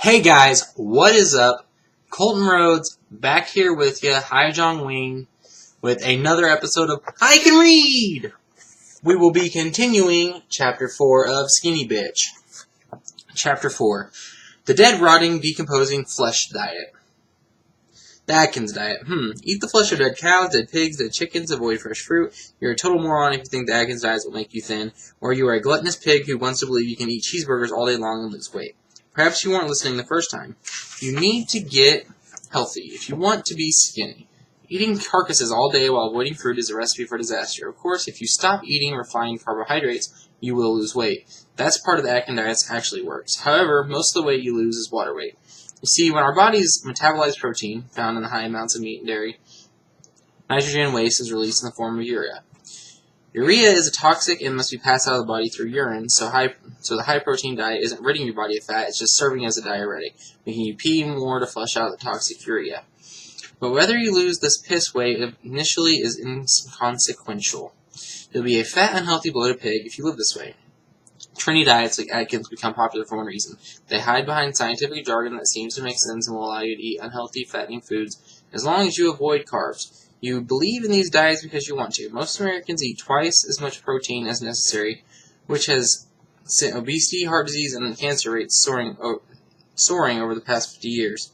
Hey guys, what is up? Colton Rhodes back here with you, Hi John Wing, with another episode of I Can Read! We will be continuing Chapter 4 of Skinny Bitch. Chapter 4. The Dead, Rotting, Decomposing Flesh Diet. The Atkins Diet. Eat the flesh of dead cows, dead pigs, dead chickens, avoid fresh fruit. You're a total moron if you think the Atkins Diet will make you thin, or you are a gluttonous pig who wants to believe you can eat cheeseburgers all day long and lose weight. Perhaps you weren't listening the first time. You need to get healthy if you want to be skinny. Eating carcasses all day while avoiding fruit is a recipe for disaster. Of course, if you stop eating refined carbohydrates, you will lose weight. That's part of the Atkins diet actually works. However, most of the weight you lose is water weight. You see, when our bodies metabolize protein, found in the high amounts of meat and dairy, nitrogen waste is released in the form of urea. Urea is a toxic and must be passed out of the body through urine, so the high-protein diet isn't ridding your body of fat, it's just serving as a diuretic, making you pee more to flush out the toxic urea. But whether you lose this piss weight initially is inconsequential. You'll be a fat, unhealthy, bloated pig if you live this way. Trendy diets like Atkins become popular for one reason. They hide behind scientific jargon that seems to make sense and will allow you to eat unhealthy, fattening foods as long as you avoid carbs. You believe in these diets because you want to. Most Americans eat twice as much protein as necessary, which has sent obesity, heart disease, and cancer rates soaring over the past 50 years.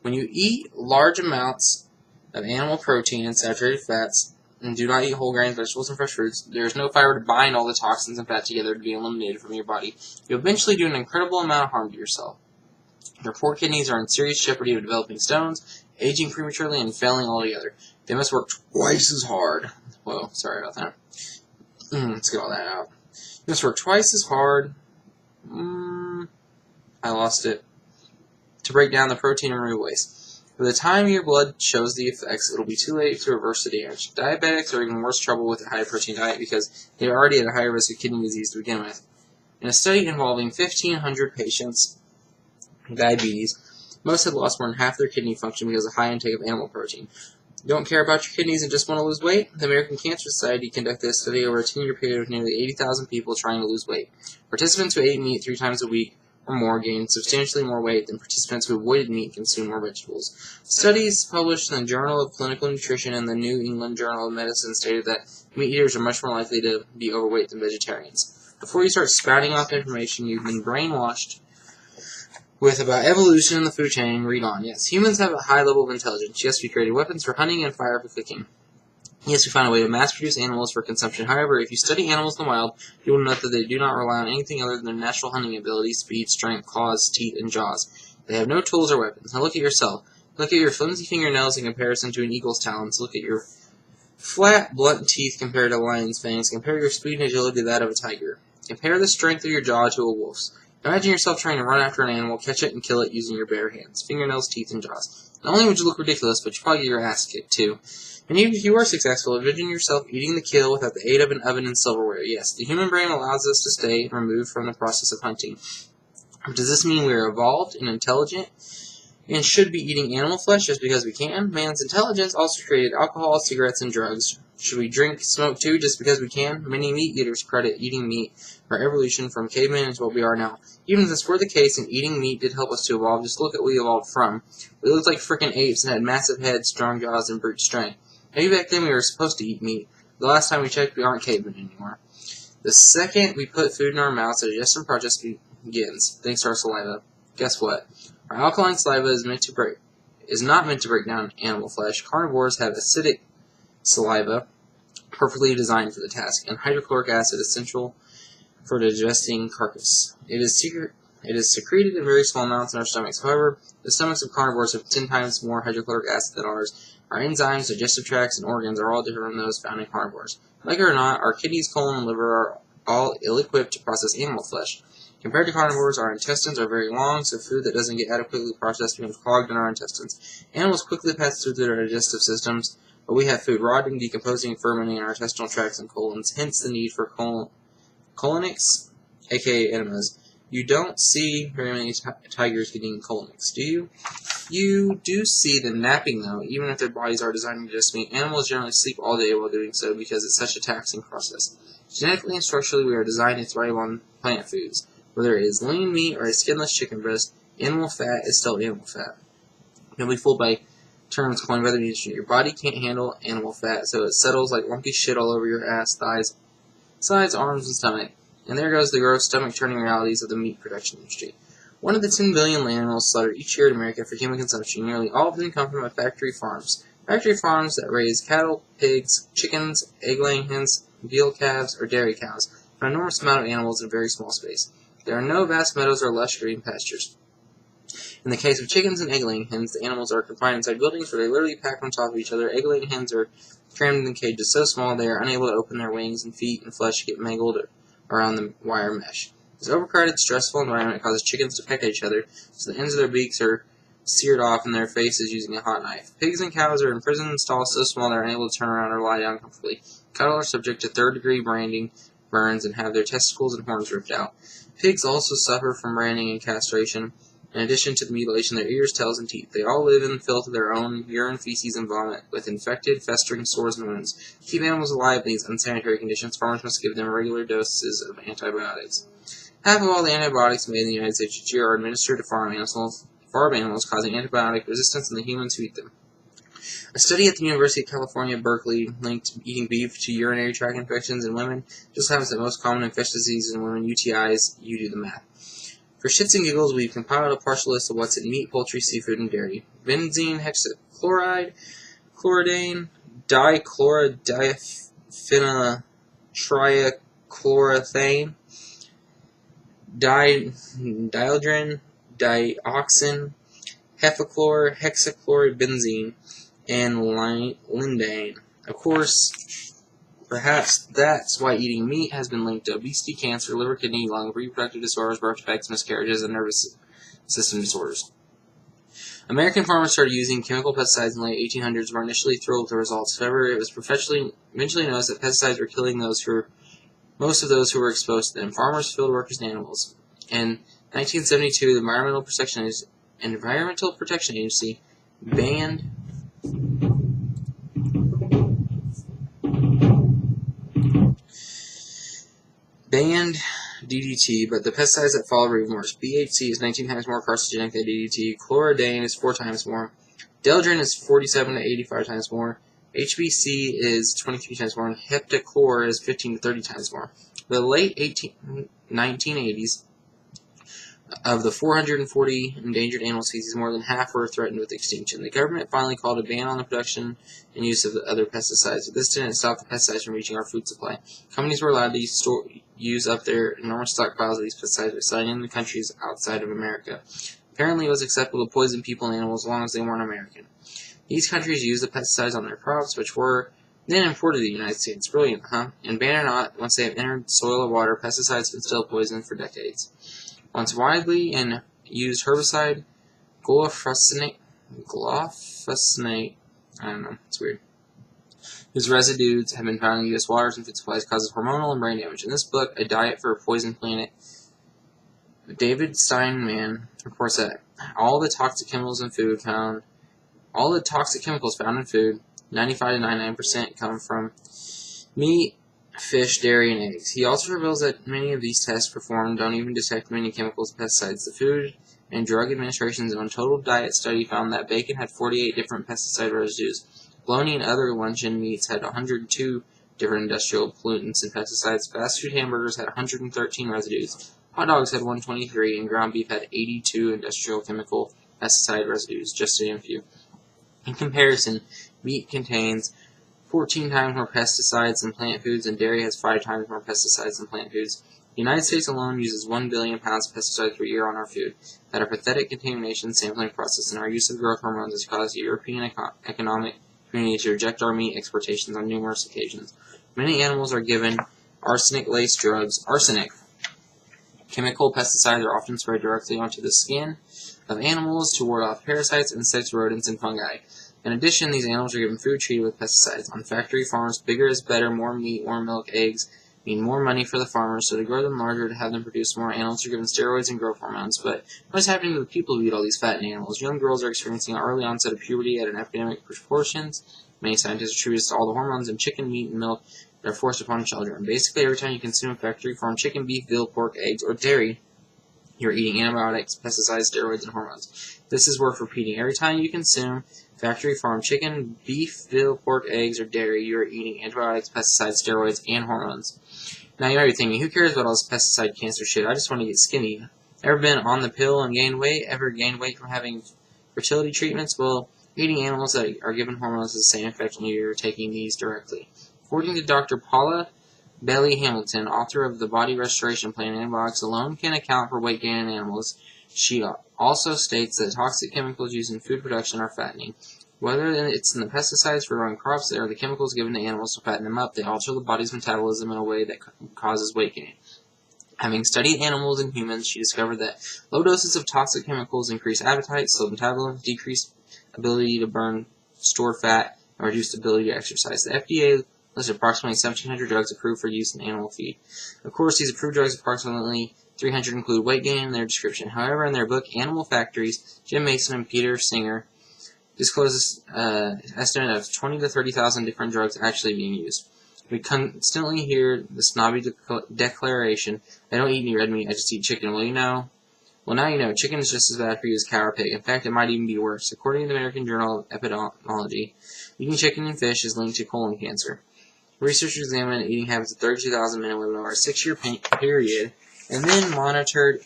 When you eat large amounts of animal protein and saturated fats, and do not eat whole grains, vegetables, and fresh fruits, there is no fiber to bind all the toxins and fat together to be eliminated from your body. You eventually do an incredible amount of harm to yourself. Your poor kidneys are in serious jeopardy of developing stones, aging prematurely, and failing altogether. They must work twice as hard. Whoa, sorry about that. Let's get all that out. You must work twice as hard. I lost it. To break down the protein and remove waste. By the time your blood shows the effects, it'll be too late to reverse the damage. Diabetics are even worse trouble with a high-protein diet because they're already at a higher risk of kidney disease to begin with. In a study involving 1,500 patients with diabetes, most had lost more than half their kidney function because of high intake of animal protein. You don't care about your kidneys and just want to lose weight? The American Cancer Society conducted a study over a 10-year period with nearly 80,000 people trying to lose weight. Participants who ate meat 3 times a week or more gained substantially more weight than participants who avoided meat and consumed more vegetables. Studies published in the Journal of Clinical Nutrition and the New England Journal of Medicine stated that meat eaters are much more likely to be overweight than vegetarians. Before you start spouting off information you've been brainwashed with about evolution in the food chain, read on. Yes, humans have a high level of intelligence. Yes, we created weapons for hunting and fire for cooking. Yes, we found a way to mass-produce animals for consumption. However, if you study animals in the wild, you will note that they do not rely on anything other than their natural hunting ability, speed, strength, claws, teeth, and jaws. They have no tools or weapons. Now look at yourself. Look at your flimsy fingernails in comparison to an eagle's talons. Look at your flat, blunt teeth compared to a lion's fangs. Compare your speed and agility to that of a tiger. Compare the strength of your jaw to a wolf's. Imagine yourself trying to run after an animal, catch it, and kill it using your bare hands, fingernails, teeth, and jaws. Not only would you look ridiculous, but you'd probably get your ass kicked, too. And even if you are successful, envision yourself eating the kill without the aid of an oven and silverware. Yes, the human brain allows us to stay removed from the process of hunting. But does this mean we are evolved and intelligent and should be eating animal flesh just because we can? Man's intelligence also created alcohol, cigarettes, and drugs. Should we drink, smoke too, just because we can? Many meat eaters credit eating meat for evolution from cavemen into what we are now. Even if this were the case and eating meat did help us to evolve, just look at what we evolved from. We looked like frickin' apes and had massive heads, strong jaws, and brute strength. Maybe back then we were supposed to eat meat. The last time we checked, we aren't cavemen anymore. The second we put food in our mouths, the digestion process begins, thanks to our saliva. Guess what? Our alkaline saliva is not meant to break down animal flesh. Carnivores have acidic saliva, perfectly designed for the task, and hydrochloric acid essential for digesting carcass. It is secreted in very small amounts in our stomachs. However, the stomachs of carnivores have 10 times more hydrochloric acid than ours. Our enzymes, digestive tracts, and organs are all different from those found in carnivores. Like it or not, our kidneys, colon, and liver are all ill-equipped to process animal flesh. Compared to carnivores, our intestines are very long, so food that doesn't get adequately processed becomes clogged in our intestines. Animals quickly pass through their digestive systems, but we have food rotting, decomposing, and fermenting in our intestinal tracts and colons, hence the need for colonics, aka enemas. You don't see very many tigers getting colonics, do you? You do see them napping, though, even if their bodies are designed to digest meat. Animals generally sleep all day while doing so because it's such a taxing process. Genetically and structurally, we are designed to thrive on plant foods. Whether it is lean meat or a skinless chicken breast, Animal fat is still animal fat. Don't be fooled by terms coined by the industry. Your body can't handle animal fat, so it settles like lumpy shit all over your ass, thighs, sides, arms, and stomach. And there goes the gross stomach-turning realities of the meat production industry. One of the 10 billion land animals slaughtered each year in America for human consumption, nearly all of them come from factory farms. Factory farms that raise cattle, pigs, chickens, egg-laying hens, veal calves, or dairy cows, an enormous amount of animals in a very small space. There are no vast meadows or lush green pastures. In the case of chickens and egg-laying hens, the animals are confined inside buildings where they literally pack on top of each other. Egg-laying hens are crammed in cages so small they are unable to open their wings, and feet and flesh get mangled around the wire mesh. This overcrowded, stressful environment causes chickens to peck at each other, so the ends of their beaks are seared off in their faces using a hot knife. Pigs and cows are imprisoned in stalls so small they are unable to turn around or lie down comfortably. Cattle are subject to third-degree branding burns and have their testicles and horns ripped out. Pigs also suffer from branding and castration. In addition to the mutilation of their ears, tails, and teeth, they all live in the filth of their own urine, feces, and vomit, with infected, festering sores and wounds. To keep animals alive in these unsanitary conditions, farmers must give them regular doses of antibiotics. Half of all the antibiotics made in the United States each year are administered to farm animals, causing antibiotic resistance in the humans who eat them. A study at the University of California, Berkeley, linked eating beef to urinary tract infections in women. Just happens that most common infectious diseases in women, UTIs, you do the math. For shits and giggles, we've compiled a partial list of what's in meat, poultry, seafood, and dairy. Benzene, hexachloride, chloridane, dichlorodiaphenyl-triachloroethane, dieldrin, dioxin, hepachlor, hexachlorobenzene, and lindane. Of course, perhaps that's why eating meat has been linked to obesity, cancer, liver, kidney, lung, reproductive disorders, birth defects, miscarriages, and nervous system disorders. American farmers started using chemical pesticides in the late 1800s and were initially thrilled with the results. However, it was eventually noticed that pesticides were killing most of those who were exposed to them, farmers, field workers, and animals. In 1972, the Environmental Protection Agency banned DDT, but the pesticides that followed were even worse. BHC is 19 times more carcinogenic than DDT. Chloridane is 4 times more. Dieldrin is 47 to 85 times more. HBC is 23 times more, and heptachlor is 15 to 30 times more. By the late 1980s, of the 440 endangered animal species, more than half were threatened with extinction. The government finally called a ban on the production and use of the other pesticides, but this didn't stop the pesticides from reaching our food supply. Companies were allowed to use up their enormous stockpiles of these pesticides by selling in the countries outside of America. Apparently, it was acceptable to poison people and animals as long as they weren't American. These countries used the pesticides on their crops, which were then imported to the United States. Brilliant, huh? And ban or not, once they have entered soil or water, pesticides can still poison for decades. Once widely and used herbicide, glyphosate, I don't know, it's weird, whose residues have been found in U.S. waters and food supplies, causes hormonal and brain damage. In this book, A Diet for a Poisoned Planet, David Steinman reports that all the toxic chemicals found in food, 95 to 99%, come from meat, fish, dairy, and eggs. He also reveals that many of these tests performed don't even detect many chemicals and pesticides. The Food and Drug Administration's own Total Diet study found that bacon had 48 different pesticide residues. Bologna and other luncheon meats had 102 different industrial pollutants and pesticides. Fast food hamburgers had 113 residues. Hot dogs had 123, and ground beef had 82 industrial chemical pesticide residues, just to name a few. In comparison, meat contains 14 times more pesticides than plant foods, and dairy has 5 times more pesticides than plant foods. The United States alone uses 1 billion pounds of pesticides per year on our food. That our pathetic contamination sampling process and our use of growth hormones has caused the European economic community to reject our meat exportations on numerous occasions. Many animals are given arsenic-laced drugs. Chemical pesticides are often sprayed directly onto the skin of animals to ward off parasites, insects, rodents, and fungi. In addition, these animals are given food treated with pesticides. On factory farms, bigger is better, more meat, more milk, eggs mean more money for the farmers, so to grow them larger, to have them produce more, animals are given steroids and growth hormones. But what is happening to the people who eat all these fattened animals? Young girls are experiencing an early onset of puberty at an epidemic proportions. Many scientists attribute this to all the hormones in chicken, meat, and milk that are forced upon children. Basically, every time you consume factory farm chicken, beef, veal, pork, eggs, or dairy, You're eating antibiotics, pesticides, steroids, and hormones. This is worth repeating. Every time you consume factory farm chicken, beef, veal, pork, eggs, or dairy, you are eating antibiotics, pesticides, steroids, and hormones. Now you might be thinking, who cares about all this pesticide cancer shit? I just want to get skinny. Ever been on the pill and gained weight? Ever gained weight from having fertility treatments? Well, eating animals that are given hormones has the same effect when you're taking these directly. According to Dr. Paula Bailey-Hamilton, author of the Body Restoration Plan, antibiotics alone can account for weight gain in animals. She also states that toxic chemicals used in food production are fattening. Whether it's in the pesticides for growing crops or the chemicals given to animals to fatten them up, they alter the body's metabolism in a way that causes weight gain. Having studied animals and humans, she discovered that low doses of toxic chemicals increase appetite, slow metabolism, decrease ability to burn stored fat, and reduce ability to exercise. The FDA listed approximately 1,700 drugs approved for use in animal feed. Of course, these approved drugs, approximately 300, include weight gain in their description. However, in their book, Animal Factories, Jim Mason and Peter Singer discloses an estimate of 20 to 30,000 different drugs actually being used. We constantly hear the snobby declaration, I don't eat any red meat, I just eat chicken. Well, now you know, chicken is just as bad for you as cow or pig. In fact, it might even be worse. According to the American Journal of Epidemiology, eating chicken and fish is linked to colon cancer. Researchers examined eating habits of 32,000 men and women over a 6-year period, and then monitored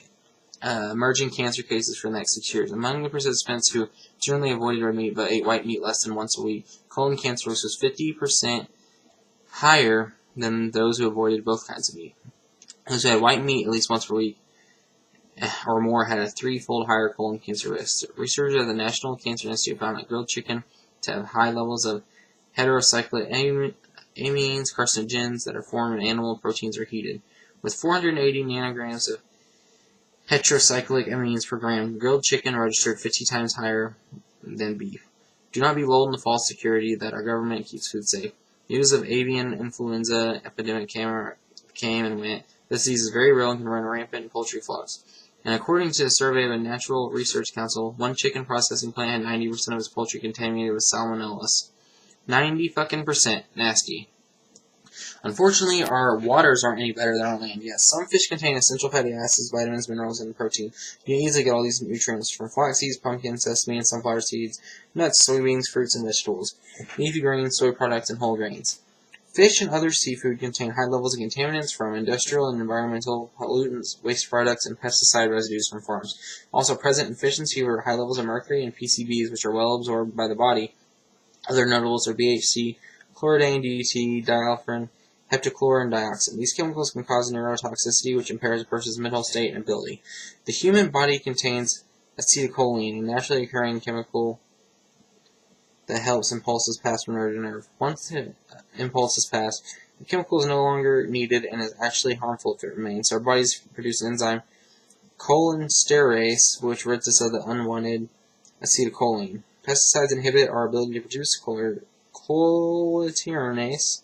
emerging cancer cases for the next 6 years. Among the participants who generally avoided red meat but ate white meat less than once a week, colon cancer risk was 50% higher than those who avoided both kinds of meat. Those who had white meat at least once per week or more had a 3-fold higher colon cancer risk. Researchers at the National Cancer Institute found that grilled chicken to have high levels of heterocyclic amines, carcinogens that are formed when animal proteins are heated. With 480 nanograms of heterocyclic amines per gram, grilled chicken registered 50 times higher than beef. Do not be lulled in the false security that our government keeps food safe. News of avian influenza epidemic came and went. This disease is very real and can run rampant in poultry flocks. And according to a survey of the Natural Research Council, one chicken processing plant had 90% of its poultry contaminated with salmonella. 90% nasty. Unfortunately, our waters aren't any better than our land. Yes, some fish contain essential fatty acids, vitamins, minerals, and protein. You can easily get all these nutrients from flax seeds, pumpkin, sesame, and sunflower seeds, nuts, soybeans, fruits, and vegetables, leafy greens, soy products, and whole grains. Fish and other seafood contain high levels of contaminants from industrial and environmental pollutants, waste products, and pesticide residues from farms. Also present in fish and seafood are high levels of mercury and PCBs, which are well absorbed by the body. Other notables are BHC, chloridane, DDT, dialpharin, heptachlor, and dioxin. These chemicals can cause neurotoxicity, which impairs a person's mental state and ability. The human body contains acetylcholine, a naturally occurring chemical that helps impulses pass from nerve to nerve. Once the impulse is passed, the chemical is no longer needed and is actually harmful if it remains. So our bodies produce an enzyme, cholinesterase, which rids us of the unwanted acetylcholine. Pesticides inhibit our ability to produce cholinesterase,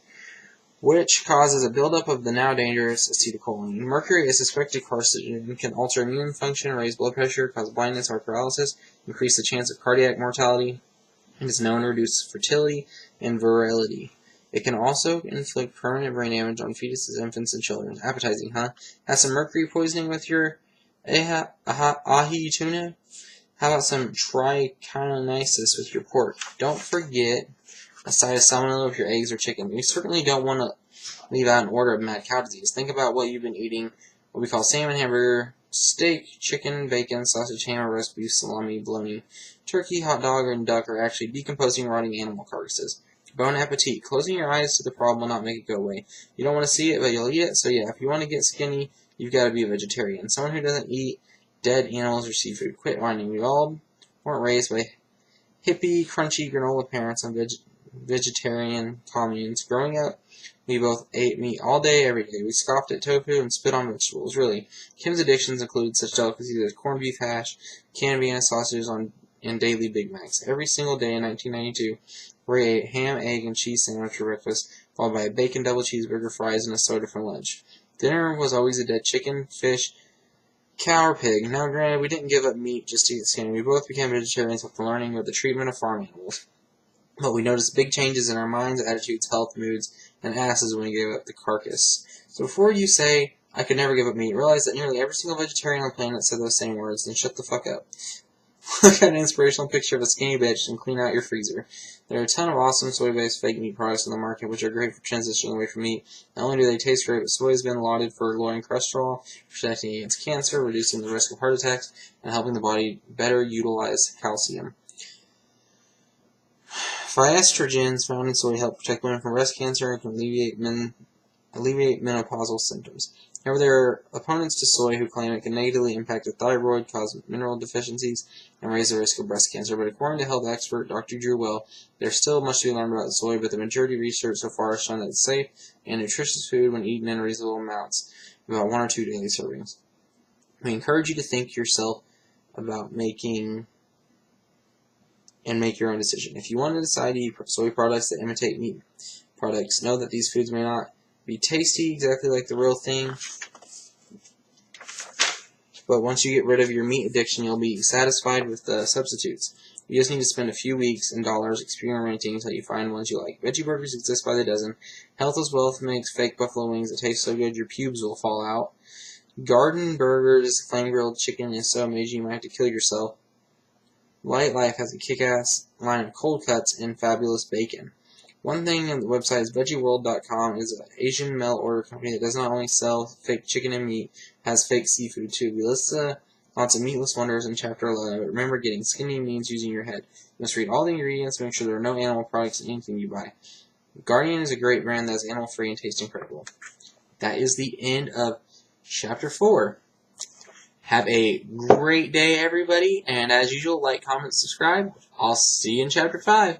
which causes a buildup of the now dangerous acetylcholine. Mercury is a suspected carcinogen and can alter immune function, raise blood pressure, cause blindness or paralysis, increase the chance of cardiac mortality, and is known to reduce fertility and virility. It can also inflict permanent brain damage on fetuses, infants, and children. Appetizing, huh? Have some mercury poisoning with your ahi tuna? How about some trichinosis with your pork? Don't forget a side of salmonella with your eggs or chicken. You certainly don't want to leave out an order of mad cow disease. Think about what you've been eating, what we call salmon, hamburger, steak, chicken, bacon, sausage, ham, roast beef, salami, bologna, turkey, hot dog, and duck are actually decomposing, rotting animal carcasses. Bon appetit. Closing your eyes to the problem will not make it go away. You don't want to see it, but you'll eat it. So yeah, if you want to get skinny, you've got to be a vegetarian. Someone who doesn't eat dead animals or seafood. Quit whining. We all weren't raised by hippie, crunchy granola parents on vegetarian communes. Growing up, we both ate meat all day, every day. We scoffed at tofu and spit on vegetables. Really, Kim's addictions included such delicacies as corned beef hash, canned Vienna sausages, and daily Big Macs. Every single day in 1992, Rory ate ham, egg, and cheese sandwich for breakfast, followed by a bacon double cheeseburger, fries, and a soda for lunch. Dinner was always a dead chicken, fish, cow, or pig. Now, granted, we didn't give up meat just to get skinny. We both became vegetarians after learning of the treatment of farm animals. But we noticed big changes in our minds, attitudes, health, moods, and asses when we gave up the carcass. So before you say, I could never give up meat. Realize that nearly every single vegetarian on the planet said those same words, then shut the fuck up. Look at an inspirational picture of a skinny bitch and clean out your freezer. There are a ton of awesome soy-based fake meat products on the market, which are great for transitioning away from meat. Not only do they taste great, but soy has been lauded for lowering cholesterol, protecting against cancer, reducing the risk of heart attacks, and helping the body better utilize calcium. Phyestrogens found in soy help protect women from breast cancer and can alleviate menopausal symptoms. However, there are opponents to soy who claim it can negatively impact the thyroid, cause mineral deficiencies, and raise the risk of breast cancer. But according to health expert Dr. Drew Well, there's still much to be learned about soy, but the majority of research so far has shown that it's safe and nutritious food when eaten in reasonable amounts, about 1 or 2 daily servings. We encourage you to think yourself about make your own decision. If you want to decide to eat soy products that imitate meat products, know that these foods may not be tasty exactly like the real thing, but once you get rid of your meat addiction, you'll be satisfied with the substitutes. You just need to spend a few weeks and dollars experimenting until you find ones you like. Veggie burgers exist by the dozen. Health is Wealth makes fake buffalo wings that taste so good your pubes will fall out. Garden Burgers flame grilled chicken is so amazing you might have to kill yourself. Light Life has a kick-ass line of cold cuts and fabulous bacon. One thing on the website is VeggieWorld.com is an Asian mail order company that does not only sell fake chicken and meat, has fake seafood too. We list lots of meatless wonders in Chapter 11, but remember, getting skinny means using your head. You must read all the ingredients to make sure there are no animal products in anything you buy. Guardian is a great brand that is animal-free and tastes incredible. That is the end of Chapter 4. Have a great day, everybody, and as usual, like, comment, subscribe. I'll see you in Chapter 5.